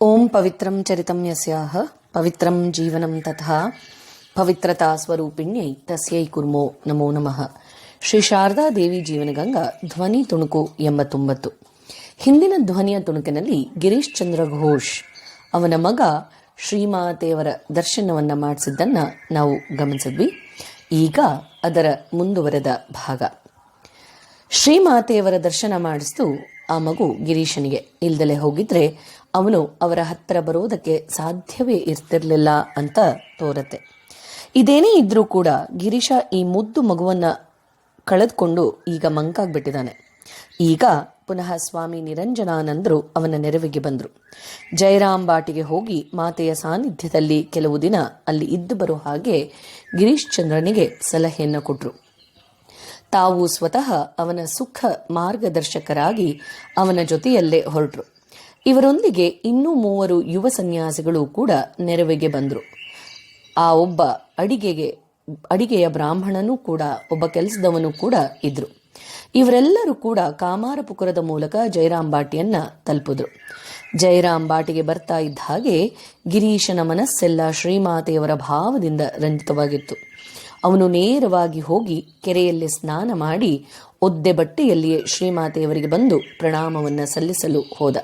ಓಂ ಪವಿತ್ರಂ ಚರಿತಂ ಯಸ್ಯಾಹ ಪವಿತ್ರಂ ಜೀವನಂ ತಥಾ ಪವಿತ್ರತಾ ಸ್ವರೂಪಿಣ್ಯೈ ತಸ್ಯೈ ಕುರ್ಮೋ ನಮೋ ನಮಃ. ಶ್ರೀ ಶಾರದಾ ದೇವಿ ಜೀವನಗಂಗಾ ಧ್ವನಿ ತುಣುಕು 89. ಹಿಂದಿನ ಧ್ವನಿಯ ತುಣುಕಿನಲ್ಲಿ ಗಿರೀಶ್ ಚಂದ್ರ ಘೋಷ್ ಅವನ ಮಗ ಶ್ರೀಮಾತೆಯವರ ದರ್ಶನವನ್ನ ಮಾಡಿಸಿದ್ದನ್ನ ನಾವು ಗಮನಿಸಿದ್ವಿ. ಈಗ ಅದರ ಮುಂದುವರೆದ ಭಾಗ. ಶ್ರೀಮಾತೆಯವರ ದರ್ಶನ ಮಾಡಿಸ್ತು ಆ ಮಗು ಗಿರೀಶನಿಗೆ. ಇಲ್ದಲೆ ಹೋಗಿದ್ರೆ ಅವನು ಅವರ ಹತ್ತಿರ ಬರೋದಕ್ಕೆ ಸಾಧ್ಯವೇ ಇರ್ತಿರ್ಲಿಲ್ಲ ಅಂತ ತೋರತ್ತೆ. ಇದೇನೇ ಇದ್ರೂ ಕೂಡ ಗಿರೀಶ ಈ ಮುದ್ದು ಮಗುವನ್ನ ಕಳೆದುಕೊಂಡು ಈಗ ಮಂಕಾಗ್ಬಿಟ್ಟಿದ್ದಾನೆ. ಈಗ ಪುನಃ ಸ್ವಾಮಿ ನಿರಂಜನಾನಂದರು ಅವನ ನೆರವಿಗೆ ಬಂದರು. ಜಯರಾಮ್ ಬಾಟಿಗೆ ಹೋಗಿ ಮಾತೆಯ ಸಾನ್ನಿಧ್ಯದಲ್ಲಿ ಕೆಲವು ದಿನ ಅಲ್ಲಿ ಇದ್ದು ಬರೋ ಹಾಗೆ ಗಿರೀಶ್ ಚಂದ್ರನಿಗೆ ಸಲಹೆಯನ್ನು ಕೊಟ್ಟರು. ತಾವು ಸ್ವತಃ ಅವನ ಸುಖ ಮಾರ್ಗದರ್ಶಕರಾಗಿ ಅವನ ಜೊತೆಯಲ್ಲೇ ಹೊರಟರು. ಇವರೊಂದಿಗೆ ಇನ್ನೂ 3 ಯುವ ಸನ್ಯಾಸಿಗಳು ಕೂಡ ನೆರವಿಗೆ ಬಂದರು. ಆ ಒಬ್ಬ ಅಡಿಗೆಯ ಬ್ರಾಹ್ಮಣನೂ ಕೂಡ, ಒಬ್ಬ ಕೆಲಸದವನು ಕೂಡ ಇದ್ರು. ಇವರೆಲ್ಲರೂ ಕೂಡ ಕಾಮಾರಪುಕುರದ ಮೂಲಕ ಜಯರಾಮ್ ಬಾಟಿಯನ್ನ ತಲುಪಿದ್ರು. ಜಯರಾಮ್ ಬಾಟಿಗೆ ಬರ್ತಾ ಇದ್ದ ಹಾಗೆ ಗಿರೀಶನ ಮನಸ್ಸೆಲ್ಲ ಶ್ರೀಮಾತೆಯವರ ಭಾವದಿಂದ ರಂಜಿತವಾಗಿತ್ತು. ಅವನು ನೇರವಾಗಿ ಹೋಗಿ ಕೆರೆಯಲ್ಲಿ ಸ್ನಾನ ಮಾಡಿ ಒದ್ದೆ ಬಟ್ಟೆಯಲ್ಲಿಯೇ ಶ್ರೀಮಾತೆಯವರಿಗೆ ಬಂದು ಪ್ರಣಾಮವನ್ನು ಸಲ್ಲಿಸಲು ಹೋದ.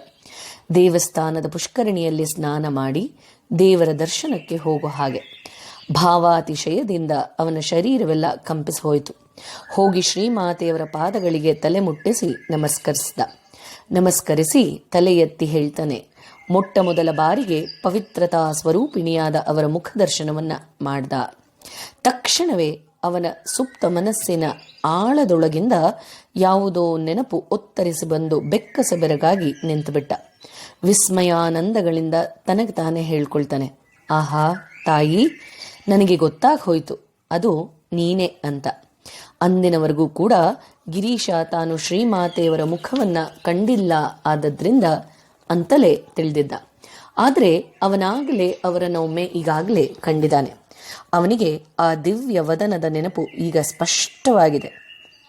ದೇವಸ್ಥಾನದ ಪುಷ್ಕರಣಿಯಲ್ಲಿ ಸ್ನಾನ ಮಾಡಿ ದೇವರ ದರ್ಶನಕ್ಕೆ ಹೋಗೋ ಹಾಗೆ ಭಾವಾತಿಶಯದಿಂದ ಅವನ ಶರೀರವೆಲ್ಲ ಕಂಪಿಸಿ ಹೋಯಿತು. ಹೋಗಿ ಶ್ರೀಮಾತೆಯವರ ಪಾದಗಳಿಗೆ ತಲೆ ಮುಟ್ಟಿಸಿ ನಮಸ್ಕರಿಸಿ ತಲೆ ಎತ್ತಿ ಹೇಳ್ತಾನೆ, ಮೊಟ್ಟ ಮೊದಲ ಬಾರಿಗೆ ಪವಿತ್ರತಾ ಸ್ವರೂಪಿಣಿಯಾದ ಅವರ ಮುಖದರ್ಶನವನ್ನ ಮಾಡ್ದ. ತಕ್ಷಣವೇ ಅವನ ಸುಪ್ತ ಮನಸ್ಸಿನ ಆಳದೊಳಗಿಂದ ಯಾವುದೋ ನೆನಪು ಒತ್ತರಿಸಿ ಬಂದು ಬೆಕ್ಕಸ ಬೆರಗಾಗಿ ನಿಂತುಬಿಟ್ಟ. ವಿಸ್ಮಯಾನಂದಗಳಿಂದ ತನಗೆ ತಾನೇ ಹೇಳ್ಕೊಳ್ತಾನೆ, ಆಹಾ ತಾಯಿ, ನನಗೆ ಗೊತ್ತಾಗ ಹೋಯ್ತು ಅದು ನೀನೇ ಅಂತ. ಅಂದಿನವರೆಗೂ ಕೂಡ ಗಿರೀಶ ತಾನು ಶ್ರೀಮಾತೆಯವರ ಮುಖವನ್ನ ಕಂಡಿಲ್ಲ ಆದದ್ರಿಂದ ಅಂತಲೇ ತಿಳಿದಿದ್ದ. ಆದರೆ ಅವನಾಗಲೇ ಅವರನ್ನೊಮ್ಮೆ ಈಗಾಗಲೇ ಕಂಡಿದ್ದಾನೆ. ಅವನಿಗೆ ಆ ದಿವ್ಯ ವದನದ ನೆನಪು ಈಗ ಸ್ಪಷ್ಟವಾಗಿದೆ.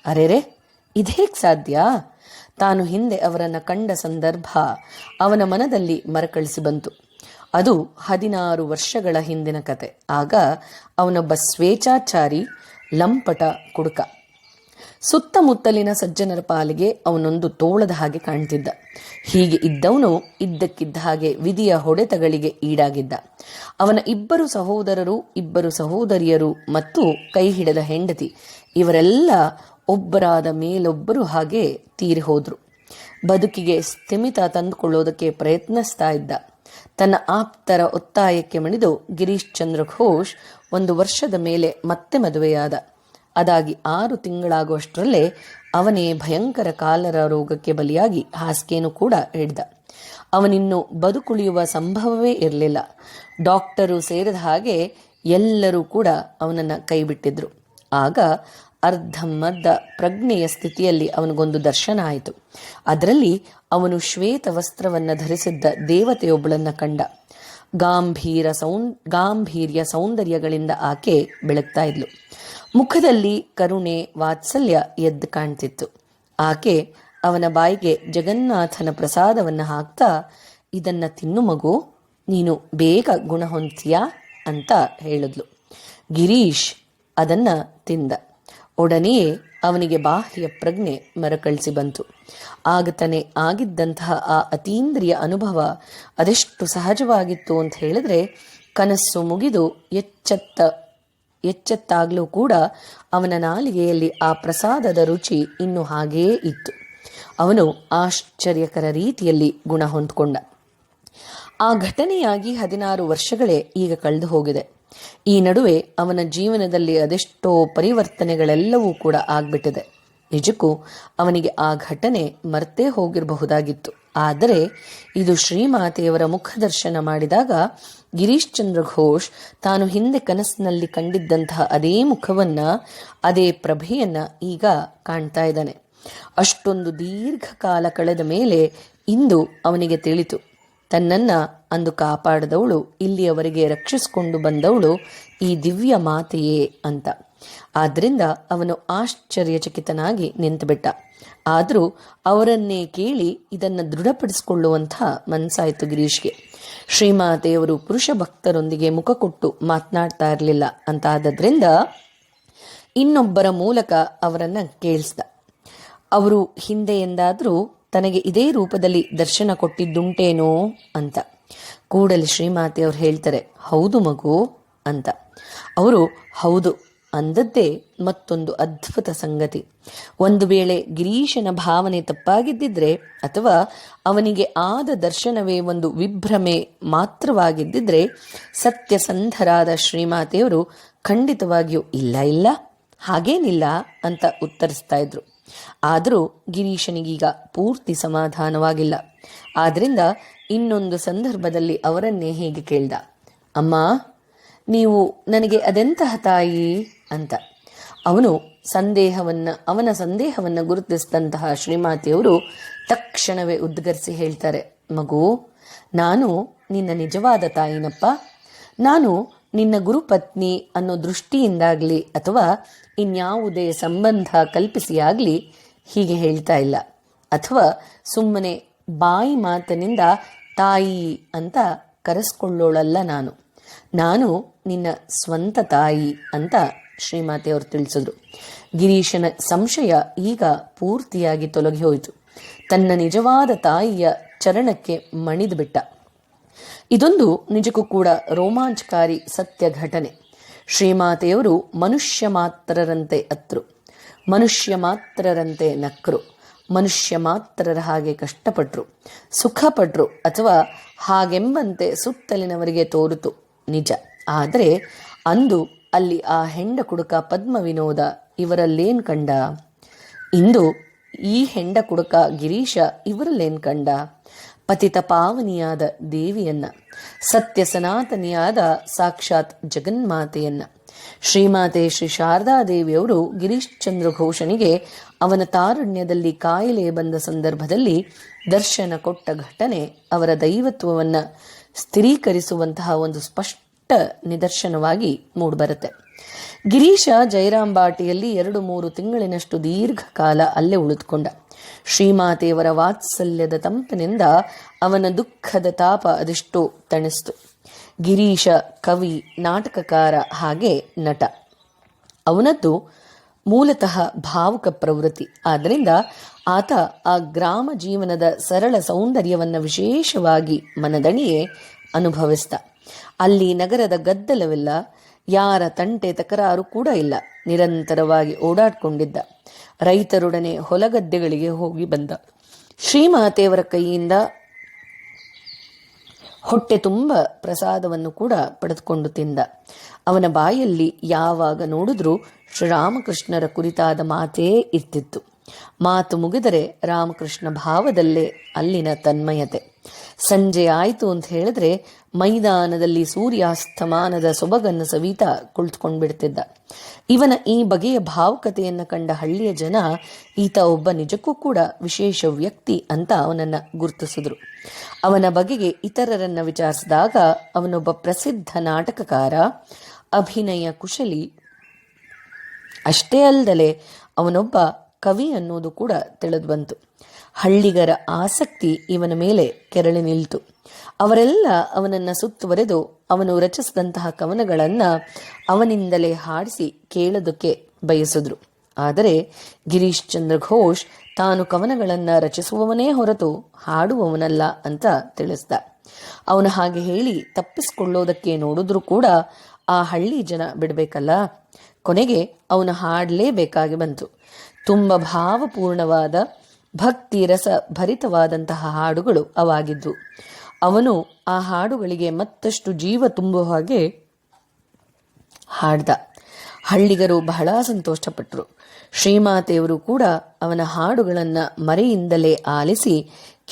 ಅರೆರೆ, ಇದೇಕ್ ಸಾಧ್ಯ? ತಾನು ಹಿಂದೆ ಅವರನ್ನ ಕಂಡ ಸಂದರ್ಭ ಅವನ ಮನದಲ್ಲಿ ಮರಕಳಿಸಿ ಬಂತು. ಅದು 16 ವರ್ಷಗಳ ಹಿಂದಿನ ಕತೆ. ಆಗ ಅವನೊಬ್ಬ ಸ್ವೇಚ್ಛಾಚಾರಿ ಲಂಪಟ ಕುಡುಕ. ಸುತ್ತಮುತ್ತಲಿನ ಸಜ್ಜನರ ಪಾಲಿಗೆ ಅವನೊಂದು ತೋಳದ ಹಾಗೆ ಕಾಣ್ತಿದ್ದ. ಹೀಗೆ ಇದ್ದವನು ಇದ್ದಕ್ಕಿದ್ದ ಹಾಗೆ ವಿಧಿಯ ಹೊಡೆತಗಳಿಗೆ ಈಡಾಗಿದ್ದ. ಅವನ 2 ಸಹೋದರರು, 2 ಸಹೋದರಿಯರು ಮತ್ತು ಕೈ ಹಿಡಿದ ಹೆಂಡತಿ ಇವರೆಲ್ಲ ಒಬ್ಬರಾದ ಮೇಲೊಬ್ಬರು ಹಾಗೆ ತೀರಿ ಹೋದ್ರು. ಬದುಕಿಗೆ ಸ್ಥಿಮಿತ ತಂದುಕೊಳ್ಳೋದಕ್ಕೆ ಪ್ರಯತ್ನಿಸ್ತಾ ಇದ್ದ. ತನ್ನ ಆಪ್ತರ ಒತ್ತಾಯಕ್ಕೆ ಮಣಿದು ಗಿರೀಶ್ ಚಂದ್ರ ಘೋಷ್ 1 ವರ್ಷದ ಮೇಲೆ ಮತ್ತೆ ಮದುವೆಯಾದ. ಅದಾಗಿ 6 ತಿಂಗಳಾಗುವಷ್ಟರಲ್ಲೇ ಅವನೇ ಭಯಂಕರ ಕಾಲರ ರೋಗಕ್ಕೆ ಬಲಿಯಾಗಿ ಹಾಸಿಗೆಯನ್ನು ಕೂಡ ಹಿಡ್ದ. ಅವನಿನ್ನು ಬದುಕುಳಿಯುವ ಸಂಭವವೇ ಇರಲಿಲ್ಲ. ಡಾಕ್ಟರು ಸೇರಿದ ಹಾಗೆ ಎಲ್ಲರೂ ಕೂಡ ಅವನನ್ನು ಕೈಬಿಟ್ಟಿದ್ರು. ಆಗ ಅರ್ಧಮರ್ಧ ಪ್ರಜ್ಞೆಯ ಸ್ಥಿತಿಯಲ್ಲಿ ಅವನಿಗೊಂದು ದರ್ಶನ ಆಯಿತು. ಅದರಲ್ಲಿ ಅವನು ಶ್ವೇತ ವಸ್ತ್ರವನ್ನು ಧರಿಸಿದ್ದ ದೇವತೆಯೊಬ್ಬಳನ್ನ ಕಂಡ. ಗಾಂಭೀರ್ಯ ಸೌಂದರ್ಯಗಳಿಂದ ಆಕೆ ಬೆಳಗ್ತಾ ಇದ್ಲು. ಮುಖದಲ್ಲಿ ಕರುಣೆ, ವಾತ್ಸಲ್ಯ ಎದ್ದು ಕಾಣ್ತಿತ್ತು. ಆಕೆ ಅವನ ಬಾಯಿಗೆ ಜಗನ್ನಾಥನ ಪ್ರಸಾದವನ್ನು ಹಾಕ್ತಾ, ಇದನ್ನ ತಿನ್ನು ಮಗು, ನೀನು ಬೇಗ ಗುಣ ಹೊಂದ್ತೀಯಾ ಅಂತ ಹೇಳಿದ್ಲು. ಗಿರೀಶ್ ಅದನ್ನ ತಿಂದ. ಒಡನೆಯೇ ಅವನಿಗೆ ಬಾಹ್ಯ ಪ್ರಜ್ಞೆ ಮರಕಳಿಸಿ ಬಂತು. ಆಗತಾನೆ ಆಗಿದ್ದಂತಹ ಆ ಅತೀಂದ್ರಿಯ ಅನುಭವ ಅದೆಷ್ಟು ಸಹಜವಾಗಿತ್ತು ಅಂತ ಹೇಳಿದ್ರೆ, ಕನಸು ಮುಗಿದು ಎಚ್ಚೆತ್ತಾಗ್ಲೂ ಕೂಡ ಅವನ ನಾಲಿಗೆಯಲ್ಲಿ ಆ ಪ್ರಸಾದದ ರುಚಿ ಇನ್ನು ಹಾಗೆಯೇ ಇತ್ತು. ಅವನು ಆಶ್ಚರ್ಯಕರ ರೀತಿಯಲ್ಲಿ ಗುಣ ಹೊಂದ್ಕೊಂಡ. ಆ ಘಟನೆಯಾಗಿ 16 ವರ್ಷಗಳೇ ಈಗ ಕಳೆದು ಹೋಗಿದೆ. ಈ ನಡುವೆ ಅವನ ಜೀವನದಲ್ಲಿ ಅದೆಷ್ಟೋ ಪರಿವರ್ತನೆಗಳೆಲ್ಲವೂ ಕೂಡ ಆಗ್ಬಿಟ್ಟಿದೆ. ನಿಜಕ್ಕೂ ಅವನಿಗೆ ಆ ಘಟನೆ ಮರ್ತೇ ಹೋಗಿರಬಹುದಾಗಿತ್ತು. ಆದರೆ ಇದು ಶ್ರೀಮಾತೆಯವರ ಮುಖದರ್ಶನ ಮಾಡಿದಾಗ ಗಿರೀಶ್ ಚಂದ್ರ ಘೋಷ್ ತಾನು ಹಿಂದೆ ಕನಸಿನಲ್ಲಿ ಕಂಡಿದ್ದಂತಹ ಅದೇ ಮುಖವನ್ನ, ಅದೇ ಪ್ರಭೆಯನ್ನ ಈಗ ಕಾಣ್ತಾ ಇದ್ದಾನೆ. ಅಷ್ಟೊಂದು ದೀರ್ಘಕಾಲ ಕಳೆದ ಮೇಲೆ ಇಂದು ಅವನಿಗೆ ತಿಳಿತು, ತನ್ನನ್ನ ಅಂದು ಕಾಪಾಡಿದವಳು, ಇಲ್ಲಿಯವರೆಗೆ ರಕ್ಷಿಸಿಕೊಂಡು ಬಂದವಳು ಈ ದಿವ್ಯ ಮಾತೆಯೇ ಅಂತ. ಆದ್ದರಿಂದ ಅವನು ಆಶ್ಚರ್ಯಚಕಿತನಾಗಿ ನಿಂತುಬಿಟ್ಟ. ಆದರೂ ಅವರನ್ನೇ ಕೇಳಿ ಇದನ್ನು ದೃಢಪಡಿಸಿಕೊಳ್ಳುವಂಥ ಮನಸ್ಸಾಯಿತು ಗಿರೀಶ್ಗೆ. ಶ್ರೀಮಾತೆಯವರು ಪುರುಷ ಭಕ್ತರೊಂದಿಗೆ ಮುಖ ಕೊಟ್ಟು ಮಾತನಾಡ್ತಾ ಇರಲಿಲ್ಲ ಅಂತಾದ್ದರಿಂದ ಇನ್ನೊಬ್ಬರ ಮೂಲಕ ಅವರನ್ನ ಕೇಳಿಸ್ದ. ಅವರು ಹಿಂದೆ ಎಂದಾದರೂ ತನಗೆ ಇದೇ ರೂಪದಲ್ಲಿ ದರ್ಶನ ಕೊಟ್ಟಿದ್ದುಂಟೇನೋ ಅಂತ. ಕೂಡಲೇ ಶ್ರೀಮಾತೆಯವರು ಹೇಳ್ತಾರೆ, ಹೌದು ಮಗು ಅಂತ. ಅವರು ಹೌದು ಅಂದದ್ದೇ ಮತ್ತೊಂದು ಅದ್ಭುತ ಸಂಗತಿ. ಒಂದು ವೇಳೆ ಗಿರೀಶನ ಭಾವನೆ ತಪ್ಪಾಗಿದ್ದಿದ್ರೆ ಅಥವಾ ಅವನಿಗೆ ಆದ ದರ್ಶನವೇ ಒಂದು ವಿಭ್ರಮೆ ಮಾತ್ರವಾಗಿದ್ದಿದ್ರೆ ಸತ್ಯಸಂಧರಾದ ಶ್ರೀಮಾತೆಯವರು ಖಂಡಿತವಾಗಿಯೂ ಇಲ್ಲ ಇಲ್ಲ ಹಾಗೇನಿಲ್ಲ ಅಂತ ಉತ್ತರಿಸ್ತಾ ಇದ್ರು. ಆದರೂ ಗಿರೀಶನಿಗೀಗ ಪೂರ್ತಿ ಸಮಾಧಾನವಾಗಿಲ್ಲ. ಆದ್ರಿಂದ ಇನ್ನೊಂದು ಸಂದರ್ಭದಲ್ಲಿ ಅವರನ್ನೇ ಹೀಗೆ ಕೇಳ್ದ, ಅಮ್ಮ, ನೀವು ನನಗೆ ಅದೆಂತಹ ತಾಯಿ ಅಂತ. ಅವನ ಸಂದೇಹವನ್ನು ಗುರುತಿಸಿದಂತಹ ಶ್ರೀಮಾತೆಯವರು ತಕ್ಷಣವೇ ಉದ್ಗರಿಸಿ ಹೇಳ್ತಾರೆ, ಮಗು, ನಾನು ನಿನ್ನ ನಿಜವಾದ ತಾಯಿನಪ್ಪ. ನಾನು ನಿನ್ನ ಗುರುಪತ್ನಿ ಅನ್ನೋ ದೃಷ್ಟಿಯಿಂದಾಗಲಿ ಅಥವಾ ಇನ್ಯಾವುದೇ ಸಂಬಂಧ ಕಲ್ಪಿಸಿಯಾಗಲಿ ಹೀಗೆ ಹೇಳ್ತಾ ಇಲ್ಲ, ಅಥವಾ ಸುಮ್ಮನೆ ಬಾಯಿ ಮಾತಿನಿಂದ ತಾಯಿ ಅಂತ ಕರೆಸ್ಕೊಳ್ಳೋಳಲ್ಲ. ನಾನು ನಿನ್ನ ಸ್ವಂತ ತಾಯಿ ಅಂತ ಶ್ರೀಮಾತೆಯವರು ತಿಳಿಸಿದ್ರು. ಗಿರೀಶನ ಸಂಶಯ ಈಗ ಪೂರ್ತಿಯಾಗಿ ತೊಲಗಿ ಹೋಯಿತು. ತನ್ನ ನಿಜವಾದ ತಾಯಿಯ ಚರಣಕ್ಕೆ ಮಣಿದು ಬಿಟ್ಟ. ಇದೊಂದು ನಿಜಕ್ಕೂ ಕೂಡ ರೋಮಾಂಚಕಾರಿ ಸತ್ಯ ಘಟನೆ. ಶ್ರೀಮಾತೆಯವರು ಮನುಷ್ಯ ಮಾತ್ರರಂತೆ ಅತ್ರು, ಮನುಷ್ಯ ಮಾತ್ರರಂತೆ ನಕ್ರು, ಮನುಷ್ಯ ಮಾತ್ರರ ಹಾಗೆ ಕಷ್ಟಪಟ್ರು, ಸುಖಪಟ್ರು ಅಥವಾ ಹಾಗೆಂಬಂತೆ ಸುತ್ತಲಿನವರಿಗೆ ತೋರಿತು ನಿಜ. ಆದರೆ ಅಂದು ಅಲ್ಲಿ ಆ ಹೆಂಡ ಕುಡುಕ ಪದ್ಮ ವಿನೋದ ಇವರಲ್ಲೇನ್ ಕಂಡ? ಇಂದು ಈ ಹೆಂಡ ಕುಡುಕ ಗಿರೀಶ ಇವರಲ್ಲೇನ್ ಕಂಡ? ಪತಿತ ಪಾವನಿಯಾದ ದೇವಿಯನ್ನ, ಸತ್ಯ ಸನಾತನಿಯಾದ ಸಾಕ್ಷಾತ್ ಜಗನ್ಮಾತೆಯನ್ನ. ಶ್ರೀಮಾತೆ ಶ್ರೀ ಶಾರದಾದೇವಿಯವರು ಗಿರೀಶ್ ಚಂದ್ರ ಘೋಷನಿಗೆ ಅವನ ತಾರುಣ್ಯದಲ್ಲಿ ಕಾಯಿಲೆ ಬಂದ ಸಂದರ್ಭದಲ್ಲಿ ದರ್ಶನ ಕೊಟ್ಟ ಘಟನೆ ಅವರ ದೈವತ್ವವನ್ನ ಸ್ಥಿರೀಕರಿಸುವಂತಹ ಒಂದು ಸ್ಪಷ್ಟ ನಿದರ್ಶನವಾಗಿ ಮೂಡಿಬರುತ್ತೆ. ಗಿರೀಶ ಜಯರಾಂಬಾಟಿಯಲ್ಲಿ 2-3 ತಿಂಗಳಿನಷ್ಟು ದೀರ್ಘಕಾಲ ಅಲ್ಲೇ ಉಳಿದುಕೊಂಡ. ಶ್ರೀಮಾತೆಯವರ ವಾತ್ಸಲ್ಯದ ತಂಪಿನಿಂದ ಅವನ ದುಃಖದ ತಾಪ ಅದೆಷ್ಟೋ ತಣಿಸ್ತು. ಗಿರೀಶ ಕವಿ, ನಾಟಕಕಾರ, ಹಾಗೆ ನಟ. ಅವನದ್ದು ಮೂಲತಃ ಭಾವುಕ ಪ್ರವೃತ್ತಿ. ಆದ್ದರಿಂದ ಆತ ಆ ಗ್ರಾಮ ಜೀವನದ ಸರಳ ಸೌಂದರ್ಯವನ್ನು ವಿಶೇಷವಾಗಿ ಮನದಣಿಯೇ ಅನುಭವಿಸ್ತ. ಅಲ್ಲಿ ನಗರದ ಗದ್ದಲವಿಲ್ಲ, ಯಾರ ತಂಟೆ ತಕರಾರು ಕೂಡ ಇಲ್ಲ. ನಿರಂತರವಾಗಿ ಓಡಾಡ್ಕೊಂಡಿದ್ದ. ರೈತರೊಡನೆ ಹೊಲಗದ್ದೆಗಳಿಗೆ ಹೋಗಿ ಬಂದ. ಶ್ರೀಮಾತೆಯವರ ಕೈಯಿಂದ ಹೊಟ್ಟೆ ತುಂಬ ಪ್ರಸಾದವನ್ನು ಕೂಡ ಪಡೆದುಕೊಂಡು ತಿಂದ. ಅವನ ಬಾಯಲ್ಲಿ ಯಾವಾಗ ನೋಡಿದ್ರೂ ಶ್ರೀರಾಮಕೃಷ್ಣರ ಕುರಿತಾದ ಮಾತೇ ಇರ್ತಿತ್ತು. ಮಾತು ಮುಗಿದರೆ ರಾಮಕೃಷ್ಣ ಭಾವದಲ್ಲೇ ಅಲ್ಲಿನ ತನ್ಮಯತೆ. ಸಂಜೆ ಆಯಿತು ಅಂತ ಹೇಳಿದ್ರೆ ಮೈದಾನದಲ್ಲಿ ಸೂರ್ಯಾಸ್ತಮಾನದ ಸೊಬಗನ್ನು ಸವಿತಾ ಕುಳಿತುಕೊಂಡ್ಬಿಡ್ತಿದ್ದ. ಇವನ ಈ ಬಗೆಯ ಭಾವುಕತೆಯನ್ನು ಕಂಡ ಹಳ್ಳಿಯ ಜನ ಈತ ಒಬ್ಬ ನಿಜಕ್ಕೂ ಕೂಡ ವಿಶೇಷ ವ್ಯಕ್ತಿ ಅಂತ ಅವನನ್ನ ಗುರುತಿಸಿದ್ರು. ಅವನ ಬಗೆಗೆ ಇತರರನ್ನ ವಿಚಾರಿಸಿದಾಗ ಅವನೊಬ್ಬ ಪ್ರಸಿದ್ಧ ನಾಟಕಕಾರ, ಅಭಿನಯ ಕುಶಲಿ, ಅಷ್ಟೇ ಅಲ್ಲದಲೆ ಅವನೊಬ್ಬ ಕವಿ ಅನ್ನೋದು ಕೂಡ ತಿಳಿದು ಬಂತು. ಹಳ್ಳಿಗರ ಆಸಕ್ತಿ ಇವನ ಮೇಲೆ ಕೆರಳಿ ನಿಲ್ತು. ಅವರೆಲ್ಲ ಅವನನ್ನು ಸುತ್ತುವರೆದು ಅವನು ರಚಿಸಿದಂತಹ ಕವನಗಳನ್ನು ಅವನಿಂದಲೇ ಹಾಡಿಸಿ ಕೇಳೋದಕ್ಕೆ ಬಯಸಿದ್ರು. ಆದರೆ ಗಿರೀಶ್ ಚಂದ್ರ ಘೋಷ್ ತಾನು ಕವನಗಳನ್ನು ರಚಿಸುವವನೇ ಹೊರತು ಹಾಡುವವನಲ್ಲ ಅಂತ ತಿಳಿಸ್ದ. ಅವನು ಹಾಗೆ ಹೇಳಿ ತಪ್ಪಿಸಿಕೊಳ್ಳೋದಕ್ಕೆ ನೋಡಿದ್ರೂ ಕೂಡ ಆ ಹಳ್ಳಿ ಜನ ಬಿಡಬೇಕಲ್ಲ. ಕೊನೆಗೆ ಅವನು ಹಾಡಲೇಬೇಕಾಗಿ ಬಂತು. ತುಂಬ ಭಾವಪೂರ್ಣವಾದ ಭಕ್ತಿ ರಸ ಭರಿತವಾದಂತಹ ಹಾಡುಗಳು ಅವಾಗಿದ್ವು. ಅವನು ಆ ಹಾಡುಗಳಿಗೆ ಮತ್ತಷ್ಟು ಜೀವ ತುಂಬುವ ಹಾಗೆ ಹಾಡ್ದ. ಹಳ್ಳಿಗರು ಬಹಳ ಸಂತೋಷಪಟ್ಟರು. ಶ್ರೀಮಾತೆಯವರು ಕೂಡ ಅವನ ಹಾಡುಗಳನ್ನು ಮರೆಯಿಂದಲೇ ಆಲಿಸಿ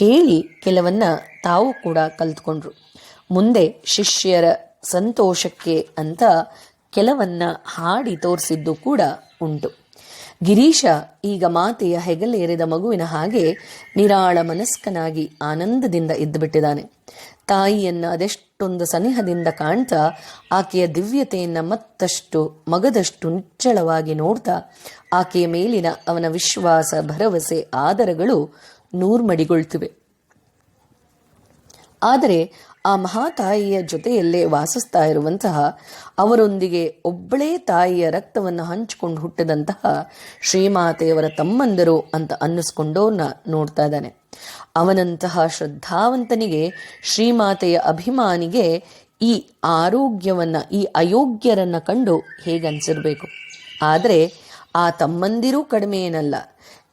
ಕೇಳಿ ಕೆಲವನ್ನ ತಾವು ಕೂಡ ಕಲ್ತ್ಕೊಂಡ್ರು. ಮುಂದೆ ಶಿಷ್ಯರ ಸಂತೋಷಕ್ಕೆ ಅಂತ ಕೆಲವನ್ನ ಹಾಡಿ ತೋರಿಸಿದ್ದು ಕೂಡ ಉಂಟು. ಗಿರೀಶ ಈಗ ಮಾತೆಯ ಹೆಗಲೇರಿದ ಮಗುವಿನ ಹಾಗೆ ನಿರಾಳ ಮನಸ್ಕನಾಗಿ ಆನಂದದಿಂದ ಇದ್ದುಬಿಟ್ಟಿದ್ದಾನೆ. ತಾಯಿಯನ್ನ ಅದೆಷ್ಟೊಂದು ಸನಿಹದಿಂದ ಕಾಣ್ತಾ ಆಕೆಯ ದಿವ್ಯತೆಯನ್ನ ಮತ್ತಷ್ಟು ಮಗದಷ್ಟು ನಿಚ್ಚಳವಾಗಿ ನೋಡ್ತಾ ಆಕೆಯ ಮೇಲಿನ ಅವನ ವಿಶ್ವಾಸ, ಭರವಸೆ, ಆದರಗಳು ನೂರ್ಮಡಿಗೊಳ್ತಿವೆ. ಆದರೆ ಆ ಮಹಾತಾಯಿಯ ಜೊತೆಯಲ್ಲೇ ವಾಸಿಸ್ತಾ ಇರುವಂತಹ, ಅವರೊಂದಿಗೆ ಒಬ್ಬಳೇ ತಾಯಿಯ ರಕ್ತವನ್ನು ಹಂಚಿಕೊಂಡು ಹುಟ್ಟಿದಂತಹ ಶ್ರೀಮಾತೆಯವರ ತಮ್ಮಂದರು ಅಂತ ಅನ್ನಿಸ್ಕೊಂಡೋನ್ನ ನೋಡ್ತಾ ಇದ್ದಾನೆ. ಅವನಂತಹ ಶ್ರದ್ಧಾವಂತನಿಗೆ, ಶ್ರೀಮಾತೆಯ ಅಭಿಮಾನಿಗೆ ಈ ಆರೋಗ್ಯವನ್ನ, ಈ ಅಯೋಗ್ಯರನ್ನ ಕಂಡು ಹೇಗನ್ಸಿರ್ಬೇಕು. ಆದರೆ ಆ ತಮ್ಮಂದಿರೂ ಕಡಿಮೆ ಏನಲ್ಲ,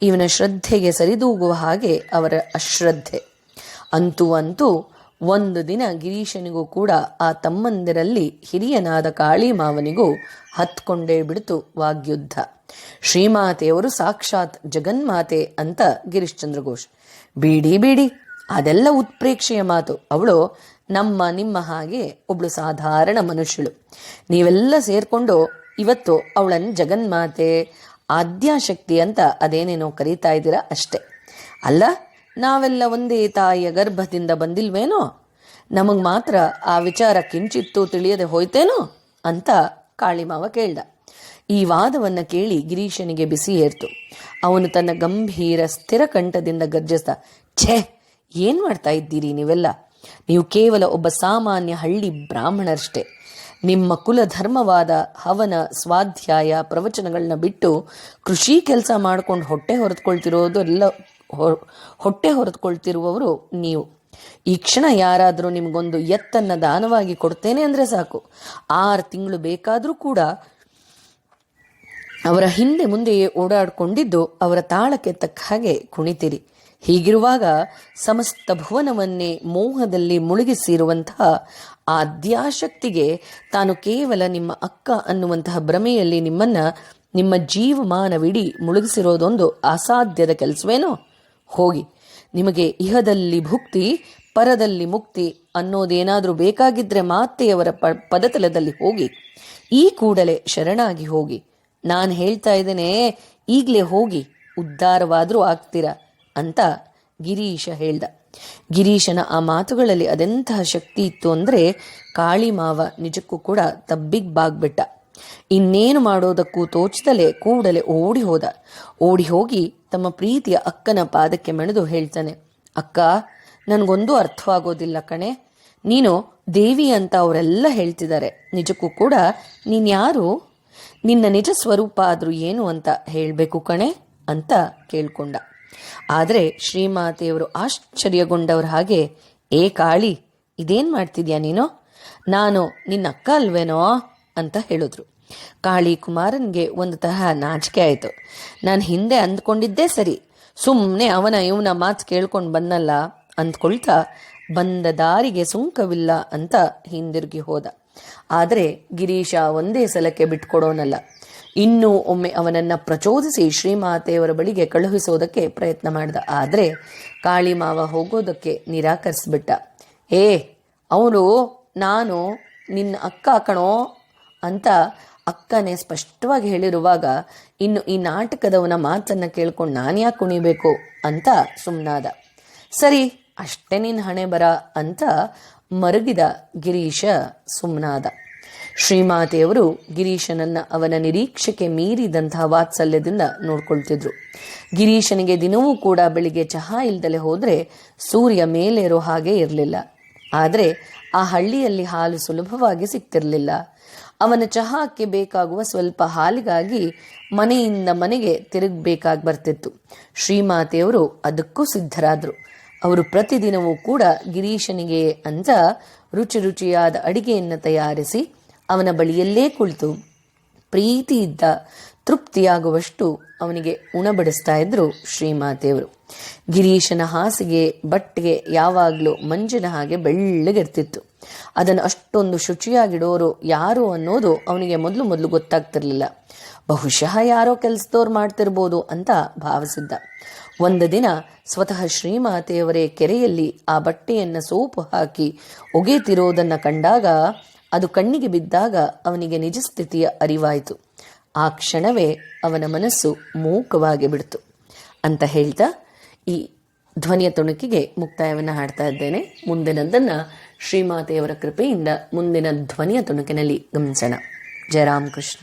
ಇವನ ಶ್ರದ್ಧೆಗೆ ಸರಿದೂಗುವ ಹಾಗೆ ಅವರ ಅಶ್ರದ್ಧೆ. ಅಂತೂ ಒಂದು ದಿನ ಗಿರೀಶನಿಗೂ ಕೂಡ ಆ ತಮ್ಮಂದಿರಲ್ಲಿ ಹಿರಿಯನಾದ ಕಾಳಿಮಾವನಿಗೂ ಹತ್ಕೊಂಡೇ ಬಿಡ್ತು ವಾಗ್ಯುದ್ಧ. ಶ್ರೀಮಾತೆಯವರು ಸಾಕ್ಷಾತ್ ಜಗನ್ಮಾತೆ ಅಂತ ಗಿರೀಶ್ಚಂದ್ರ ಘೋಷ್. ಬಿಡಿ ಅದೆಲ್ಲ ಉತ್ಪ್ರೇಕ್ಷೆಯ ಮಾತು. ಅವಳು ನಿಮ್ಮ ಹಾಗೆ ಒಬ್ಳು ಸಾಧಾರಣ ಮನುಷ್ಯಳು. ನೀವೆಲ್ಲ ಸೇರ್ಕೊಂಡು ಇವತ್ತು ಅವಳನ್ನು ಜಗನ್ಮಾತೆ, ಆದ್ಯಾಶಕ್ತಿ ಅಂತ ಅದೇನೇನೋ ಕರೀತಾ ಇದ್ದೀರಾ ಅಷ್ಟೆ. ಅಲ್ಲ, ನಾವೆಲ್ಲ ಒಂದೇ ತಾಯಿಯ ಗರ್ಭದಿಂದ ಬಂದಿಲ್ವೇನೋ? ನಮಗೆ ಮಾತ್ರ ಆ ವಿಚಾರ ಕಿಂಚಿತ್ತೂ ತಿಳಿಯದೆ ಹೋಯ್ತೇನೋ ಅಂತ ಕಾಳಿಮಾವ ಕೇಳ್ದ. ಈ ವಾದವನ್ನು ಕೇಳಿ ಗಿರೀಶನಿಗೆ ಬಿಸಿ ಏರ್ತು. ಅವನು ತನ್ನ ಗಂಭೀರ ಸ್ಥಿರ ಕಂಠದಿಂದ ಗರ್ಜಿಸ್ದ, ಛೇ, ಏನ್ ಮಾಡ್ತಾ ಇದ್ದೀರಿ ನೀವೆಲ್ಲ? ನೀವು ಕೇವಲ ಒಬ್ಬ ಸಾಮಾನ್ಯ ಹಳ್ಳಿ ಬ್ರಾಹ್ಮಣರಷ್ಟೇ. ನಿಮ್ಮ ಕುಲ ಧರ್ಮವಾದ ಹವನ, ಸ್ವಾಧ್ಯಾಯ, ಪ್ರವಚನಗಳನ್ನ ಬಿಟ್ಟು ಕೃಷಿ ಕೆಲಸ ಮಾಡ್ಕೊಂಡು ಹೊಟ್ಟೆ ಹೊರೆದುಕೊಳ್ತಿರುವವರು ನೀವು. ಈ ಕ್ಷಣ ಯಾರಾದರೂ ನಿಮಗೊಂದು ಎತ್ತನ್ನ ದಾನವಾಗಿ ಕೊಡ್ತೇನೆ ಅಂದರೆ ಸಾಕು, 6 ತಿಂಗಳು ಬೇಕಾದರೂ ಕೂಡ ಅವರ ಹಿಂದೆ ಮುಂದೆಯೇ ಓಡಾಡಿಕೊಂಡಿದ್ದು ಅವರ ತಾಳಕ್ಕೆ ತಕ್ಕ ಹಾಗೆ ಕುಣಿತೀರಿ. ಹೀಗಿರುವಾಗ ಸಮಸ್ತ ಭುವನವನ್ನೇ ಮೋಹದಲ್ಲಿ ಮುಳುಗಿಸಿರುವಂತಹ ಆದ್ಯಾಶಕ್ತಿಗೆ ತಾನು ಕೇವಲ ನಿಮ್ಮ ಅಕ್ಕ ಅನ್ನುವಂತಹ ಭ್ರಮೆಯಲ್ಲಿ ನಿಮ್ಮ ಜೀವಮಾನವಿಡೀ ಮುಳುಗಿಸಿರೋದೊಂದು ಅಸಾಧ್ಯದ ಕೆಲಸವೇನೋ? ಹೋಗಿ, ನಿಮಗೆ ಇಹದಲ್ಲಿ ಭುಕ್ತಿ, ಪರದಲ್ಲಿ ಮುಕ್ತಿ ಅನ್ನೋದೇನಾದರೂ ಬೇಕಾಗಿದ್ರೆ ಮಾತೆಯವರ ಪದತಲದಲ್ಲಿ ಹೋಗಿ, ಈ ಕೂಡಲೇ ಶರಣಾಗಿ ಹೋಗಿ. ನಾನು ಹೇಳ್ತಾ ಇದ್ದೇನೆ, ಈಗಲೇ ಹೋಗಿ, ಉದ್ಧಾರವಾದರೂ ಆಗ್ತೀರಾ ಅಂತ ಗಿರೀಶ ಹೇಳ್ದ. ಗಿರೀಶನ ಆ ಮಾತುಗಳಲ್ಲಿ ಅದೆಂತಹ ಶಕ್ತಿ ಇತ್ತು ಅಂದರೆ ಕಾಳಿಮಾವ ನಿಜಕ್ಕೂ ಕೂಡ ತಬ್ಬಿಗ್ಬಾಗ್ಬಿಟ್ಟ. ಇನ್ನೇನು ಮಾಡೋದಕ್ಕೂ ತೋಚದಲೇ ಕೂಡಲೇ ಓಡಿ ಹೋಗಿ ತಮ್ಮ ಪ್ರೀತಿಯ ಅಕ್ಕನ ಪಾದಕ್ಕೆ ಮೆಣೆದು ಹೇಳ್ತಾನೆ, ಅಕ್ಕ, ನನಗೊಂದು ಅರ್ಥವಾಗೋದಿಲ್ಲ ಕಣೆ. ನೀನು ದೇವಿ ಅಂತ ಅವರೆಲ್ಲ ಹೇಳ್ತಿದ್ದಾರೆ, ನಿಜಕ್ಕೂ ಕೂಡ ನೀನು ಯಾರು? ನಿನ್ನ ನಿಜ ಸ್ವರೂಪ ಆದರೂ ಏನು ಅಂತ ಹೇಳಬೇಕು ಕಣೆ ಅಂತ ಕೇಳ್ಕೊಂಡ. ಆದರೆ ಶ್ರೀಮಾತೆಯವರು ಆಶ್ಚರ್ಯಗೊಂಡವ್ರ ಹಾಗೆ, ಏ ಕಾಳಿ, ಇದೇನು ಮಾಡ್ತಿದ್ಯಾ ನೀನು? ನಾನು ನಿನ್ನ ಅಕ್ಕ ಅಲ್ವೇನೋ ಅಂತ ಹೇಳಿದ್ರು. ಕಾಳಿ ಕುಮಾರನ್ಗೆ ಒಂದು ತರಹ ನಾಚಿಕೆ ಆಯಿತು. ನಾನು ಹಿಂದೆ ಅಂದ್ಕೊಂಡಿದ್ದೇ ಸರಿ, ಸುಮ್ಮನೆ ಇವನ ಮಾತು ಕೇಳ್ಕೊಂಡು ಬಂದಲ್ಲ ಅಂದ್ಕೊಳ್ತಾ ಬಂದ ದಾರಿಗೆ ಸುಂಕವಿಲ್ಲ ಅಂತ ಹಿಂದಿರುಗಿ ಹೋದ. ಆದರೆ ಗಿರೀಶ ಒಂದೇ ಸಲಕ್ಕೆ ಬಿಟ್ಕೊಡೋನಲ್ಲ. ಇನ್ನೂ ಒಮ್ಮೆ ಅವನನ್ನು ಪ್ರಚೋದಿಸಿ ಶ್ರೀಮಾತೆಯವರ ಬಳಿಗೆ ಕಳುಹಿಸೋದಕ್ಕೆ ಪ್ರಯತ್ನ ಮಾಡಿದ. ಆದರೆ ಕಾಳಿಮಾವ ಹೋಗೋದಕ್ಕೆ ನಿರಾಕರಿಸ್ಬಿಟ್ಟ. ಅವನು ನಾನು ನಿನ್ನ ಅಕ್ಕ ಕಣೋ ಅಂತ ಅಕ್ಕನೇ ಸ್ಪಷ್ಟವಾಗಿ ಹೇಳಿರುವಾಗ ಇನ್ನು ಈ ನಾಟಕದವನ ಮಾತನ್ನು ಕೇಳ್ಕೊಂಡು ನಾನು ಯಾಕೆ ಕುಣಿಬೇಕು ಅಂತ ಸುಮ್ಮನಾದ. ಸರಿ, ಅಷ್ಟೇ ನಿನ್ನ ಹಣೆ ಬರ ಅಂತ ಮರುಗಿದ ಗಿರೀಶ ಸುಮ್ಮನಾದ. ಶ್ರೀಮಾತೆಯವರು ಗಿರೀಶನನ್ನ ಅವನ ನಿರೀಕ್ಷೆಗೆ ಮೀರಿದಂತಹ ವಾತ್ಸಲ್ಯದಿಂದ ನೋಡ್ಕೊಳ್ತಿದ್ರು. ಗಿರೀಶನಿಗೆ ದಿನವೂ ಕೂಡ ಬೆಳಿಗ್ಗೆ ಚಹಾ ಇಲ್ದಲೆ ಹೋದರೆ ಸೂರ್ಯ ಮೇಲೇರೋ ಹಾಗೆ ಇರಲಿಲ್ಲ. ಆದರೆ ಆ ಹಳ್ಳಿಯಲ್ಲಿ ಹಾಲು ಸುಲಭವಾಗಿ ಸಿಗ್ತಿರಲಿಲ್ಲ. ಅವನ ಚಹಾಕ್ಕೆ ಬೇಕಾಗುವ ಸ್ವಲ್ಪ ಹಾಲಿಗಾಗಿ ಮನೆಯಿಂದ ಮನೆಗೆ ತಿರುಗಬೇಕಾಗಿ ಬರ್ತಿತ್ತು. ಶ್ರೀಮಾತೆಯವರು ಅದಕ್ಕೂ ಸಿದ್ಧರಾದರು. ಅವರು ಪ್ರತಿದಿನವೂ ಕೂಡ ಗಿರೀಶನಿಗೆ ಅಂತ ರುಚಿಯಾದ ಅಡಿಗೆಯನ್ನು ತಯಾರಿಸಿ ಅವನ ಬಳಿಯಲ್ಲೇ ಕುಳಿತು ಪ್ರೀತಿಯಿದ್ದ ತೃಪ್ತಿಯಾಗುವಷ್ಟು ಅವನಿಗೆ ಉಣಬಡಿಸ್ತಾ ಇದ್ರು ಶ್ರೀಮಾತೆಯವರು. ಗಿರೀಶನ ಹಾಸಿಗೆ ಬಟ್ಟೆಗೆ ಯಾವಾಗಲೂ ಮಂಜಿನ ಹಾಗೆ ಬೆಳ್ಳಗಿರ್ತಿತ್ತು. ಅದನ್ನು ಅಷ್ಟೊಂದು ಶುಚಿಯಾಗಿಡೋರು ಯಾರು ಅನ್ನೋದು ಅವನಿಗೆ ಮೊದಲು ಗೊತ್ತಾಗ್ತಿರ್ಲಿಲ್ಲ. ಬಹುಶಃ ಯಾರೋ ಕೆಲಸದವ್ರು ಮಾಡ್ತಿರ್ಬೋದು ಅಂತ ಭಾವಿಸಿದ್ದ. ಒಂದು ದಿನ ಸ್ವತಃ ಶ್ರೀಮಾತೆಯವರೇ ಕೆರೆಯಲ್ಲಿ ಆ ಬಟ್ಟೆಯನ್ನು ಸೋಪು ಹಾಕಿ ಒಗೆತಿರೋದನ್ನು ಕಂಡಾಗ, ಅದು ಕಣ್ಣಿಗೆ ಬಿದ್ದಾಗ ಅವನಿಗೆ ನಿಜ ಸ್ಥಿತಿಯ ಅರಿವಾಯಿತು. ಆ ಕ್ಷಣವೇ ಅವನ ಮನಸ್ಸು ಮೂಕವಾಗಿ ಬಿಡ್ತು ಅಂತ ಹೇಳ್ತಾ ಈ ಧ್ವನಿಯ ತುಣುಕಿಗೆ ಮುಕ್ತಾಯವನ್ನು ಹಾಡ್ತಾ ಇದ್ದೇನೆ. ಮುಂದಿನದನ್ನು ಶ್ರೀಮಾತೆಯವರ ಕೃಪೆಯಿಂದ ಮುಂದಿನ ಧ್ವನಿಯ ತುಣುಕಿನಲ್ಲಿ ಗಮನಿಸೋಣ. ಜಯ ರಾಮಕೃಷ್ಣ.